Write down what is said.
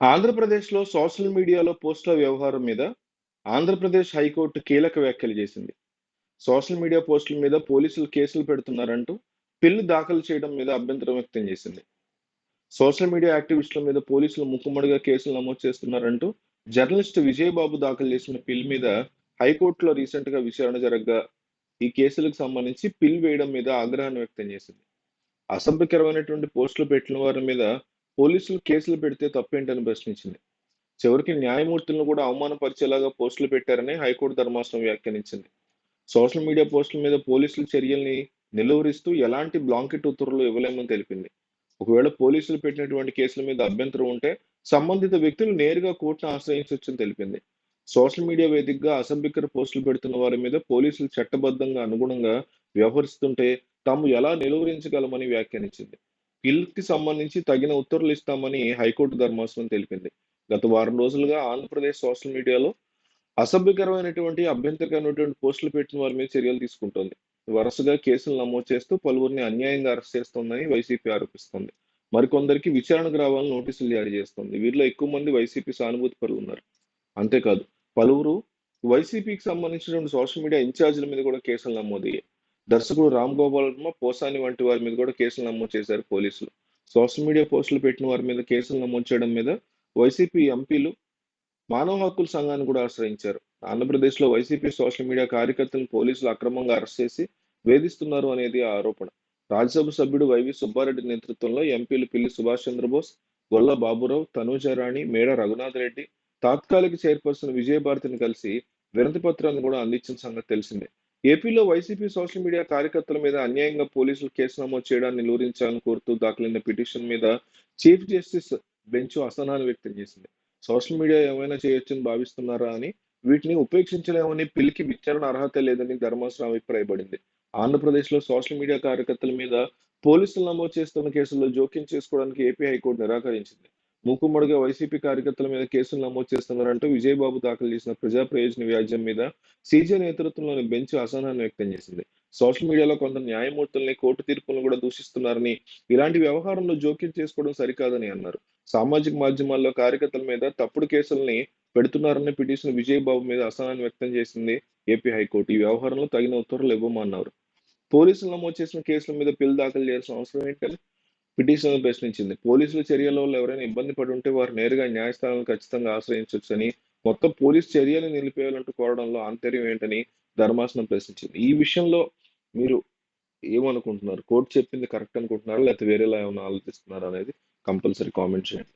ఆంధ్రప్రదేశ్‌లో సోషల్ మీడియాలో పోస్టుల వ్యవహారం మీద ఆంధ్రప్రదేశ్ హైకోర్టు కీలక వ్యాఖ్యలు చేసింది. సోషల్ మీడియా పోస్టుల మీద పోలీసులు కేసులు పెడుతున్నారంటూ పిల్ దాఖలు చేయడం మీద అభ్యంతరం వ్యక్తం చేసింది. సోషల్ మీడియా యాక్టివిస్టుల మీద పోలీసులు మూకుమ్మడిగా కేసులు నమోదు చేస్తున్నారంటూ జర్నలిస్ట్ విజయబాబు దాఖలు చేసిన పిల్ మీద హైకోర్టులో రీసెంట్‌గా విచారణ జరగ్గా ఈ కేసులకు సంబంధించి పిల్ వేయడం మీద ఆగ్రహాన్ని వ్యక్తం చేసింది. అసభ్యకరమైనటువంటి పోస్టులు పెట్టిన వారి మీద పోలీసులు కేసులు పెడితే తప్పేంటని ప్రశ్నించింది. చివరికి న్యాయమూర్తులను కూడా అవమానపరిచేలాగా పోస్టులు పెట్టారని హైకోర్టు ధర్మాసనం వ్యాఖ్యానించింది. సోషల్ మీడియా పోస్టుల మీద పోలీసుల చర్యల్ని నిలువరిస్తూ ఎలాంటి బ్లాంకెట్ ఉత్తర్వులు ఇవ్వలేమని తెలిపింది. ఒకవేళ పోలీసులు పెట్టినటువంటి కేసుల మీద అభ్యంతరం ఉంటే సంబంధిత వ్యక్తులు నేరుగా కోర్టును ఆశ్రయించవచ్చని తెలిపింది. సోషల్ మీడియా వేదికగా అసభ్యకర పోస్టులు పెడుతున్న వారి మీద పోలీసులు చట్టబద్ధంగా అనుగుణంగా వ్యవహరిస్తుంటే తాము ఎలా నిలువరించగలమని వ్యాఖ్యానించింది. పిల్కి సంబంధించి తగిన ఉత్తర్వులు ఇస్తామని హైకోర్టు ధర్మాసనం తెలిపింది. గత వారం రోజులుగా ఆంధ్రప్రదేశ్ సోషల్ మీడియాలో అసభ్యకరమైనటువంటి, అభ్యంతరకరమైనటువంటి పోస్టులు పెట్టిన వారి మీద చర్యలు తీసుకుంటోంది. వరుసగా కేసులు నమోదు చేస్తూ పలువురిని అన్యాయంగా అరెస్ట్ చేస్తోందని వైసీపీ ఆరోపిస్తోంది. మరికొందరికి విచారణకు రావాలని నోటీసులు జారీ చేస్తోంది. వీరిలో ఎక్కువ మంది వైసీపీ సానుభూతి పరులు ఉన్నారు. అంతేకాదు పలువురు వైసీపీకి సంబంధించినటువంటి సోషల్ మీడియా ఇన్ఛార్జీల మీద కూడా కేసులు నమోదయ్యాయి. దర్శకుడు రామ్ గోపాల్ వర్మ, పోసాని వంటి వారి మీద కూడా కేసులు నమోదు చేశారు పోలీసులు. సోషల్ మీడియా పోస్టులు పెట్టిన వారి మీద కేసులు నమోదు చేయడం మీద వైసీపీ ఎంపీలు మానవ హక్కుల సంఘాన్ని కూడా ఆశ్రయించారు. ఆంధ్రప్రదేశ్లో వైసీపీ సోషల్ మీడియా కార్యకర్తలను పోలీసులు అక్రమంగా అరెస్ట్ చేసి వేధిస్తున్నారు అనేది ఆ ఆరోపణ. రాజ్యసభ సభ్యుడు వైవి సుబ్బారెడ్డి నేతృత్వంలో ఎంపీలు పిల్లి సుభాష్ చంద్రబోస్, గొల్ల బాబురావు, తనూజారాణి, మేడ రఘునాథ్ రెడ్డి, తాత్కాలిక చైర్పర్సన్ విజయభారతిని కలిసి వినతి పత్రాన్ని కూడా అందించిన సంగతి తెలిసిందే. ఏపీలో వైసీపీ సోషల్ మీడియా కార్యకర్తల మీద అన్యాయంగా పోలీసులు కేసు నమోదు చేయడాన్ని నిలువరించాలని కోరుతూ దాఖలైన పిటిషన్ మీద చీఫ్ జస్టిస్ బెంచ్ అసహనాన్ని వ్యక్తం చేసింది. సోషల్ మీడియా ఏమైనా చేయొచ్చని భావిస్తున్నారా అని, వీటిని ఉపేక్షించలేమని, పిల్లికి విచారణ అర్హత లేదని ధర్మాసనం అభిప్రాయపడింది. ఆంధ్రప్రదేశ్లో సోషల్ మీడియా కార్యకర్తల మీద పోలీసులు నమోదు చేస్తున్న కేసుల్లో జోక్యం చేసుకోవడానికి ఏపీ హైకోర్టు నిరాకరించింది. మూకుమ్మడిగా వైసీపీ కార్యకర్తల మీద కేసులు నమోదు చేస్తున్నారంటూ విజయబాబు దాఖలు చేసిన ప్రజా ప్రయోజన వ్యాజ్యం మీద సీజే నేతృత్వంలోని బెంచ్ అసహనాన్ని వ్యక్తం చేసింది. సోషల్ మీడియాలో కొందరు న్యాయమూర్తుల్ని, కోర్టు తీర్పులను కూడా దూషిస్తున్నారని, ఇలాంటి వ్యవహారంలో జోక్యం చేసుకోవడం సరికాదని అన్నారు. సామాజిక మాధ్యమాల్లో కార్యకర్తల మీద తప్పుడు కేసుల్ని పెడుతున్నారని పిటిషన్ విజయబాబు మీద అసహనాన్ని వ్యక్తం చేసింది ఏపీ హైకోర్టు. ఈ వ్యవహారంలో తగిన ఉత్తర్వులు ఇవ్వమన్నారు. పోలీసులు నమోదు చేసిన కేసుల మీద పిల్ దాఖలు చేయాల్సిన అవసరం ఏంటని పిటిషనర్ ప్రశ్నించింది. పోలీసుల చర్యల వల్ల ఎవరైనా ఇబ్బంది పడి ఉంటే వారు నేరుగా న్యాయస్థానాలను ఖచ్చితంగా ఆశ్రయించవచ్చని, మొత్తం పోలీసు చర్యలు నిలిపేయాలంటూ కోరడంలో ఆంతర్యం ఏంటని ధర్మాసనం ప్రశ్నించింది. ఈ విషయంలో మీరు ఏమనుకుంటున్నారు? కోర్టు చెప్పింది కరెక్ట్ అనుకుంటున్నారా? లేకపోతే వేరేలా ఏమైనా ఆలోచిస్తున్నారా అనేది కంపల్సరీ కామెంట్ చేయండి.